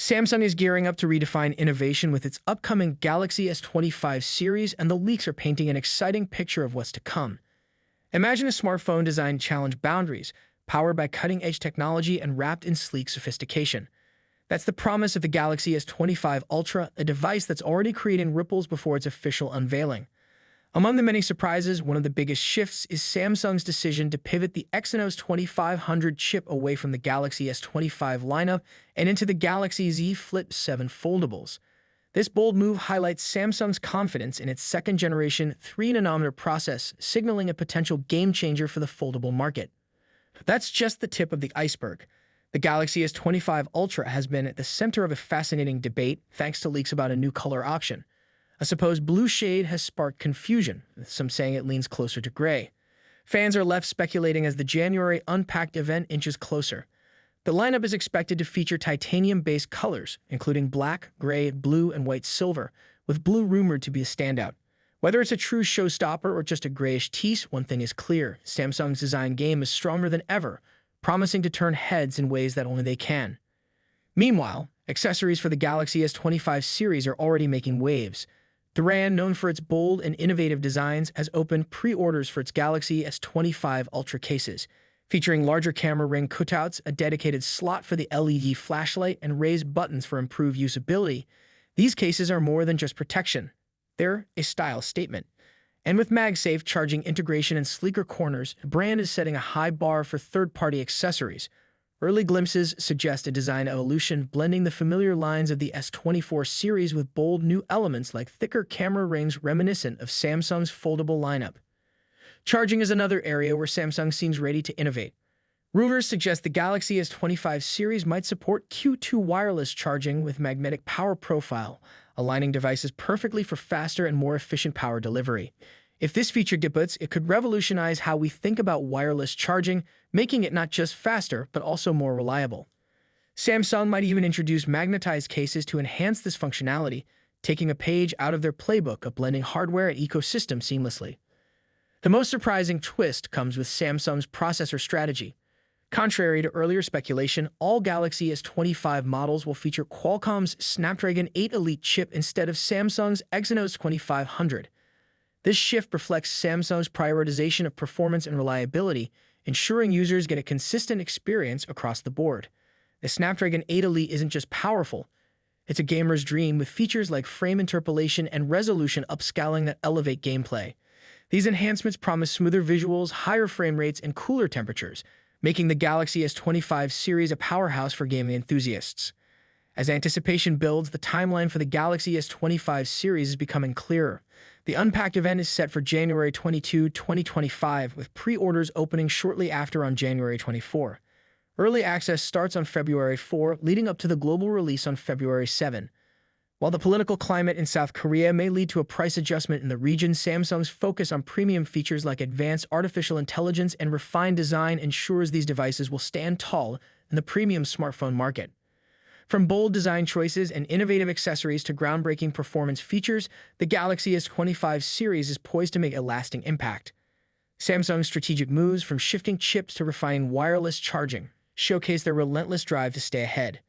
Samsung is gearing up to redefine innovation with its upcoming Galaxy S25 series, and the leaks are painting an exciting picture of what's to come. Imagine a smartphone designed to challenge boundaries, powered by cutting-edge technology and wrapped in sleek sophistication. That's the promise of the Galaxy S25 Ultra, a device that's already creating ripples before its official unveiling. Among the many surprises, one of the biggest shifts is Samsung's decision to pivot the Exynos 2500 chip away from the Galaxy S25 lineup and into the Galaxy Z Flip 7 foldables. This bold move highlights Samsung's confidence in its second-generation 3nm process, signaling a potential game-changer for the foldable market. That's just the tip of the iceberg. The Galaxy S25 Ultra has been at the center of a fascinating debate thanks to leaks about a new color option. A supposed blue shade has sparked confusion, with some saying it leans closer to gray. Fans are left speculating as the January Unpacked event inches closer. The lineup is expected to feature titanium-based colors, including black, gray, blue, and white silver, with blue rumored to be a standout. Whether it's a true showstopper or just a grayish tease, one thing is clear: Samsung's design game is stronger than ever, promising to turn heads in ways that only they can. Meanwhile, accessories for the Galaxy S25 series are already making waves. The brand, known for its bold and innovative designs, has opened pre-orders for its Galaxy S25 Ultra cases, featuring larger camera ring cutouts, a dedicated slot for the LED flashlight, and raised buttons for improved usability. These cases are more than just protection. They're a style statement. And with MagSafe charging integration and sleeker corners, the brand is setting a high bar for third-party accessories. Early glimpses suggest a design evolution, blending the familiar lines of the S24 series with bold new elements like thicker camera rings reminiscent of Samsung's foldable lineup. Charging is another area where Samsung seems ready to innovate. Rumors suggest the Galaxy S25 series might support Q2 wireless charging with magnetic power profile, aligning devices perfectly for faster and more efficient power delivery. If this feature debuts, it could revolutionize how we think about wireless charging, making it not just faster, but also more reliable. Samsung might even introduce magnetized cases to enhance this functionality, taking a page out of their playbook of blending hardware and ecosystem seamlessly. The most surprising twist comes with Samsung's processor strategy. Contrary to earlier speculation, all Galaxy S25 models will feature Qualcomm's Snapdragon 8 Elite chip instead of Samsung's Exynos 2500. This shift reflects Samsung's prioritization of performance and reliability, ensuring users get a consistent experience across the board. The Snapdragon 8 Elite isn't just powerful, it's a gamer's dream with features like frame interpolation and resolution upscaling that elevate gameplay. These enhancements promise smoother visuals, higher frame rates, and cooler temperatures, making the Galaxy S25 series a powerhouse for gaming enthusiasts. As anticipation builds, the timeline for the Galaxy S25 series is becoming clearer. The Unpacked event is set for January 22, 2025, with pre-orders opening shortly after on January 24. Early access starts on February 4, leading up to the global release on February 7. While the political climate in South Korea may lead to a price adjustment in the region, Samsung's focus on premium features like advanced artificial intelligence and refined design ensures these devices will stand tall in the premium smartphone market. From bold design choices and innovative accessories to groundbreaking performance features, the Galaxy S25 series is poised to make a lasting impact. Samsung's strategic moves, from shifting chips to refining wireless charging, showcase their relentless drive to stay ahead.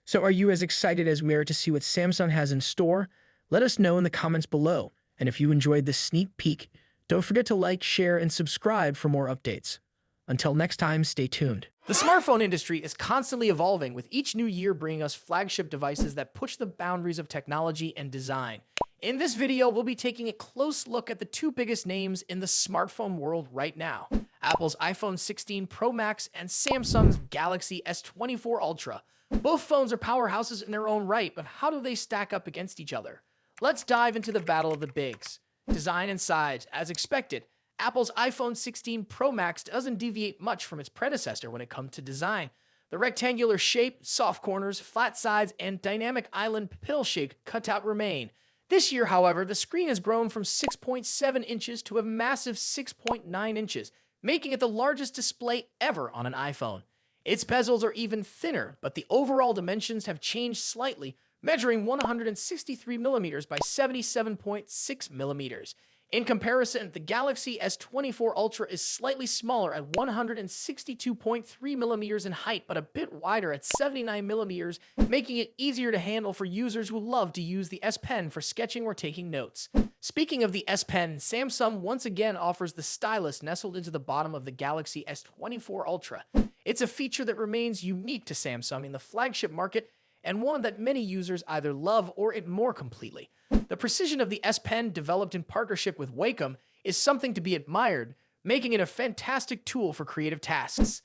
So are you as excited as we are to see what Samsung has in store? Let us know in the comments below. And if you enjoyed this sneak peek, don't forget to like, share, and subscribe for more updates. Until next time, stay tuned. The smartphone industry is constantly evolving, with each new year bringing us flagship devices that push the boundaries of technology and design. In this video, we'll be taking a close look at the two biggest names in the smartphone world right now: Apple's iPhone 16 Pro Max and Samsung's Galaxy S24 Ultra. Both phones are powerhouses in their own right, but how do they stack up against each other? Let's dive into the battle of the bigs. Design and size. As expected, Apple's iPhone 16 Pro Max doesn't deviate much from its predecessor when it comes to design. The rectangular shape, soft corners, flat sides, and dynamic island pill-shaped cutout remain. This year, however, the screen has grown from 6.7 inches to a massive 6.9 inches, making it the largest display ever on an iPhone. Its bezels are even thinner, but the overall dimensions have changed slightly, measuring 163 millimeters by 77.6 millimeters. In comparison, the Galaxy S24 Ultra is slightly smaller at 162.3 millimeters in height, but a bit wider at 79 millimeters, making it easier to handle for users who love to use the S Pen for sketching or taking notes. Speaking of the S Pen, Samsung once again offers the stylus nestled into the bottom of the Galaxy S24 Ultra. It's a feature that remains unique to Samsung in the flagship market, and one that many users either love or ignore completely. The precision of the S Pen, developed in partnership with Wacom, is something to be admired, making it a fantastic tool for creative tasks.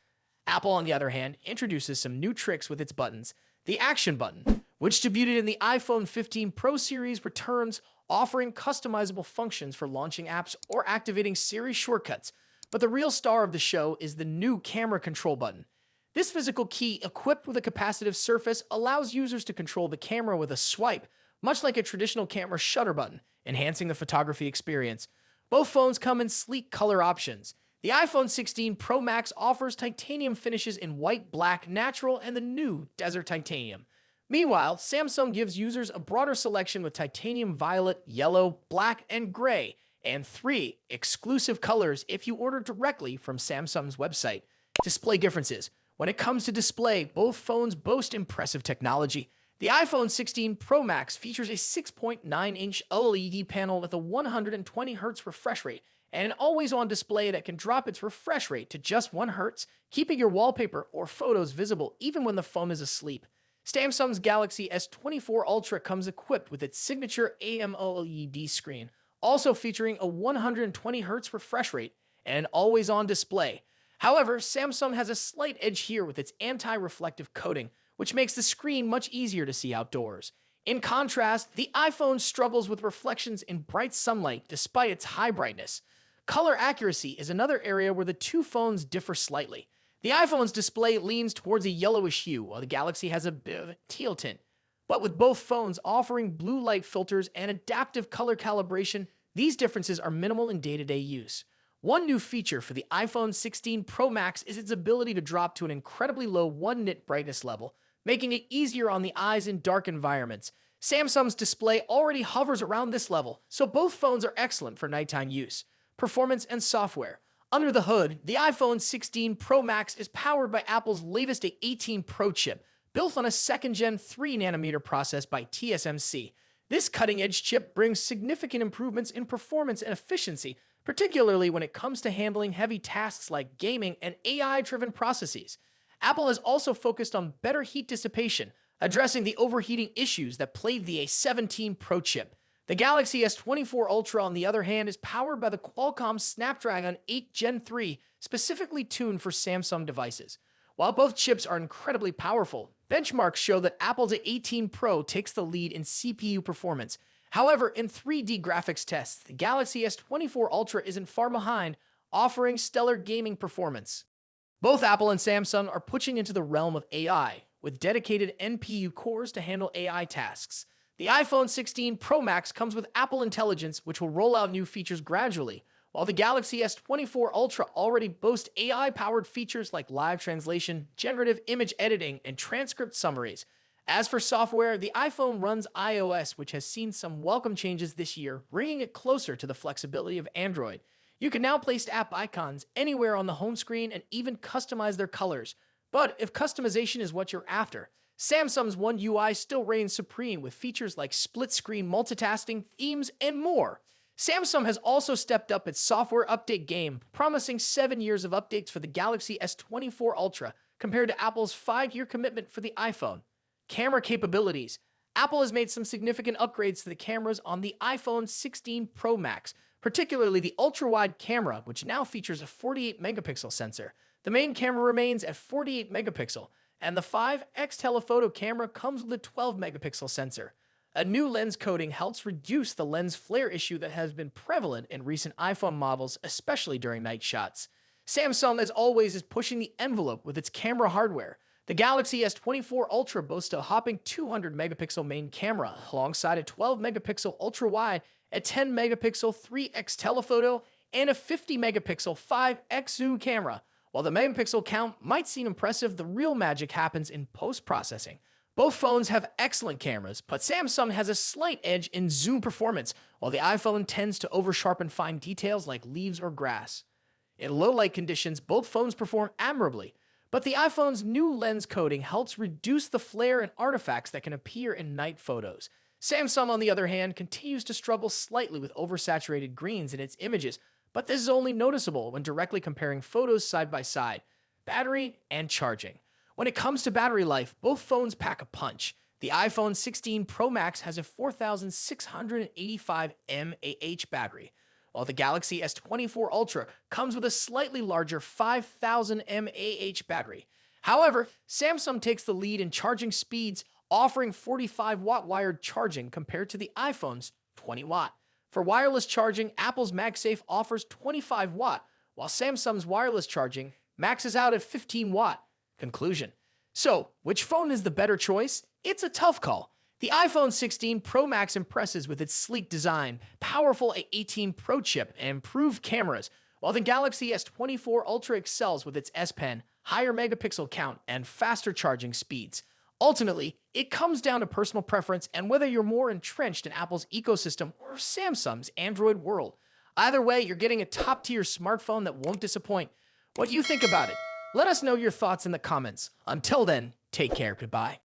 Apple, on the other hand, introduces some new tricks with its buttons. The Action button, which debuted in the iPhone 15 Pro series, returns, offering customizable functions for launching apps or activating Siri shortcuts. But the real star of the show is the new Camera Control button. This physical key, equipped with a capacitive surface, allows users to control the camera with a swipe, much like a traditional camera shutter button, enhancing the photography experience. Both phones come in sleek color options. The iPhone 16 Pro Max offers titanium finishes in white, black, natural, and the new Desert Titanium. Meanwhile, Samsung gives users a broader selection with titanium violet, yellow, black, and gray, and 3 exclusive colors if you order directly from Samsung's website. Display differences. When it comes to display, both phones boast impressive technology. The iPhone 16 Pro Max features a 6.9-inch OLED panel with a 120Hz refresh rate and an always-on display that can drop its refresh rate to just 1 Hz, keeping your wallpaper or photos visible even when the phone is asleep. Samsung's Galaxy S24 Ultra comes equipped with its signature AMOLED screen, also featuring a 120Hz refresh rate and an always-on display. However, Samsung has a slight edge here with its anti-reflective coating, which makes the screen much easier to see outdoors. In contrast, the iPhone struggles with reflections in bright sunlight despite its high brightness. Color accuracy is another area where the two phones differ slightly. The iPhone's display leans towards a yellowish hue, while the Galaxy has a bit of a teal tint. But with both phones offering blue light filters and adaptive color calibration, these differences are minimal in day-to-day use. One new feature for the iPhone 16 Pro Max is its ability to drop to an incredibly low 1-nit brightness level, making it easier on the eyes in dark environments. Samsung's display already hovers around this level, so both phones are excellent for nighttime use. Performance and software. Under the hood, the iPhone 16 Pro Max is powered by Apple's latest A18 Pro chip, built on a second-gen 3nm process by TSMC. This cutting-edge chip brings significant improvements in performance and efficiency, particularly when it comes to handling heavy tasks like gaming and AI-driven processes. Apple has also focused on better heat dissipation, addressing the overheating issues that plagued the A17 Pro chip. The Galaxy S24 Ultra, on the other hand, is powered by the Qualcomm Snapdragon 8 Gen 3, specifically tuned for Samsung devices. While both chips are incredibly powerful, benchmarks show that Apple's A18 Pro takes the lead in CPU performance. However, in 3D graphics tests, the Galaxy S24 Ultra isn't far behind, offering stellar gaming performance. Both Apple and Samsung are pushing into the realm of AI, with dedicated NPU cores to handle AI tasks. The iPhone 16 Pro Max comes with Apple Intelligence, which will roll out new features gradually, while the Galaxy S24 Ultra already boasts AI-powered features like live translation, generative image editing, and transcript summaries. As for software, the iPhone runs iOS, which has seen some welcome changes this year, bringing it closer to the flexibility of Android. You can now place app icons anywhere on the home screen and even customize their colors. But if customization is what you're after, Samsung's One UI still reigns supreme with features like split-screen multitasking, themes, and more. Samsung has also stepped up its software update game, promising 7 years of updates for the Galaxy S24 Ultra, compared to Apple's 5-year commitment for the iPhone. Camera capabilities. Apple has made some significant upgrades to the cameras on the iPhone 16 Pro Max, particularly the ultra-wide camera, which now features a 48-megapixel sensor. The main camera remains at 48 megapixel, and the 5x telephoto camera comes with a 12-megapixel sensor. A new lens coating helps reduce the lens flare issue that has been prevalent in recent iPhone models, especially during night shots. Samsung, as always, is pushing the envelope with its camera hardware. The Galaxy S24 Ultra boasts a hopping 200-megapixel main camera, alongside a 12-megapixel ultra-wide, a 10-megapixel 3x telephoto, and a 50-megapixel 5x zoom camera. While the megapixel count might seem impressive, the real magic happens in post-processing. Both phones have excellent cameras, but Samsung has a slight edge in zoom performance, while the iPhone tends to oversharpen fine details like leaves or grass. In low light conditions, both phones perform admirably, but the iPhone's new lens coating helps reduce the flare and artifacts that can appear in night photos. Samsung, on the other hand, continues to struggle slightly with oversaturated greens in its images, but this is only noticeable when directly comparing photos side by side. Battery and charging. When it comes to battery life, both phones pack a punch. The iPhone 16 Pro Max has a 4,685 mAh battery, while the Galaxy S24 Ultra comes with a slightly larger 5,000 mAh battery. However, Samsung takes the lead in charging speeds, offering 45-watt wired charging compared to the iPhone's 20-watt. For wireless charging, Apple's MagSafe offers 25-watt, while Samsung's wireless charging maxes out at 15-watt. Conclusion. So, which phone is the better choice? It's a tough call. The iPhone 16 Pro Max impresses with its sleek design, powerful A18 Pro chip, and improved cameras, while the Galaxy S24 Ultra excels with its S Pen, higher megapixel count, and faster charging speeds. Ultimately, it comes down to personal preference and whether you're more entrenched in Apple's ecosystem or Samsung's Android world. Either way, you're getting a top-tier smartphone that won't disappoint. What do you think about it? Let us know your thoughts in the comments. Until then, take care. Goodbye.